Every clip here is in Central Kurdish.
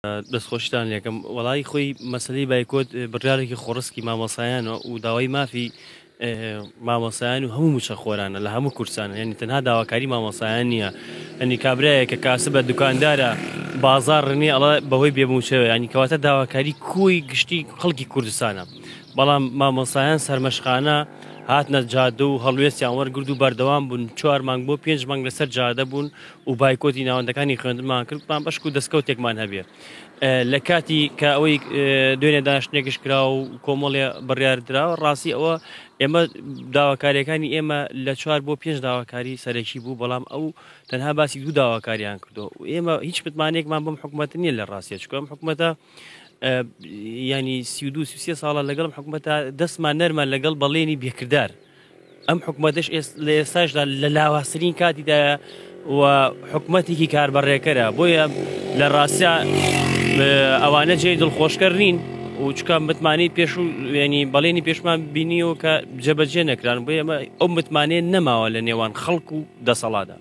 دەستخۆشتان لێکم وڵی خۆی مەسلەی بایکۆت بڕارێکی خۆڕسکی مامۆسایانە و داوای مافی مامۆسایان و هەموو موچە خۆرانە لە هەموو کورسانە یعنی تەنها داواکاری مامۆسایان نییە ئەنی کابراایە کە کاسە بە دوکاندارە بازار ڕنی ئەڵە بەهۆی بێموچەوە ینی کەواتە داواکاری کوی گشتی خەڵکی کوردستانە بەڵام مامۆسایان سەرمەشخانە هاتنە جادە و هەڵوێستیان وەرگرد و بەردەوام بوون 4 مانگ بۆ 5 مانگ لەسەر جادە بوون و بایکۆتی ناوەندەکانی خوێندنمان کردمان بەشک و دەستکەوتێکمان هەبێ لە کاتی کە ئەوەی دوێنێ دانیشتێکش کرا و کۆمەڵێ بڕیاردراوە ڕاستی ئەوە ئێمە داواکاریەکانی ئێمە لە 4 بۆ 5 داواکاری سەرەکی بوو بەڵام ئەو تەنها باسی 2 داواکاریان کردو و ئێمە هیچ متمانێکمان بەم حکوومەت نییە لە ڕاستیە چکۆم حکوومەتە ینی 32 ساڵە لەگەڵم حکوومەتە دەستمان نەرمە لەگەڵ بەڵێنی بێکردار ئەم حکوومەتش لە ئێستاشدا لە لاواسرین کاتیدا و حکوومەتێکی کاربڕێکەرە بۆیە لە ڕاستە ئەوانە جێی دڵخۆشکەر نین و چکە متمانەی پێش و ینی بەڵێنی پێشمان بینیەوە کە جەبەجێ نەکران بۆ ئێمە ئەو متمانێن نەماوە لە نێوان خەڵک و دەسەڵادا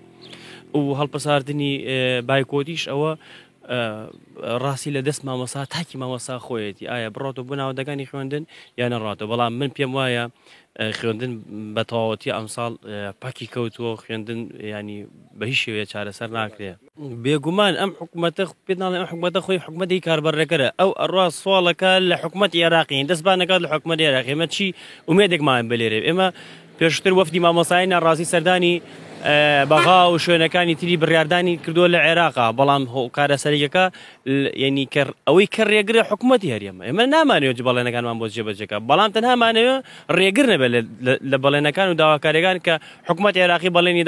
و هەڵپەساردنی بایکۆتیش ئەوە ڕاستی لە دەست مامۆسا تاکی مامۆسا خۆیەتی ئایا بڕاتەوە بۆ ناوەندەکانی خوێندن یان نەڕاتەوە بەڵام من پێم وایە خوێندن بە تەواوەتی ئەمساڵ پاکی کەوتووە خوێندن ینی بە هیچ شێوەیە چارەسەر ناکرێ بێگومان ئەم حکوومەتە پێ ناڵێ ئەم حکوومەتە خۆی حکوومەتی کاربەرەکەرە ئەو ئەڕوا سوالەکە لە حکوومەت عێراقین دەستبانەکات لە حکوومەت عێراقی ئێمە چی ئومێدێکمان بلێرێ ئێمە پێشتر وەفدی مامۆسایانە ڕازی سەردانی بەغا و شوێنەکانی تری بڕاردانی کردووە لە عێراقا بەڵام کارە سەرەکە ینی ئەوەی کە ڕێگرە حکوومەتی هەرێمە ئێمە نامانەوێت بەڵێنەکانمان بۆ جێبەجێکە بەڵام تەنهامانەوە ڕێگر نەبێت لە بەڵێنەکان و داواکاریەکان کە حکوومەت عێراقی بەڵێنی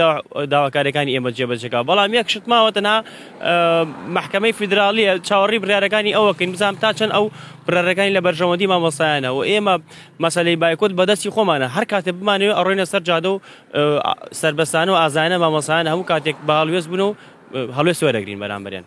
داواکاریەکانی ئێمە جێبەجێکە بەڵام یەک شتماوە تەنها محکەمەی فیدراالیە چاوەڕی بڕارەکانی ئەوەکەین بزانام تا چەند ئەو بڕارەکانی لە بەرژەوەندی مامۆسایانە و ئێمە مەسەلەی بایکۆت بەدەستی خۆمانە هەر کاتێ بمانەوێت ئەڕۆینە سەر جادە و سربەستانە و ئازانە مامۆسایان هەموو کاتێک بە هەڵوێست بوون و هەڵوێست وەرەگرین بەرامبەریان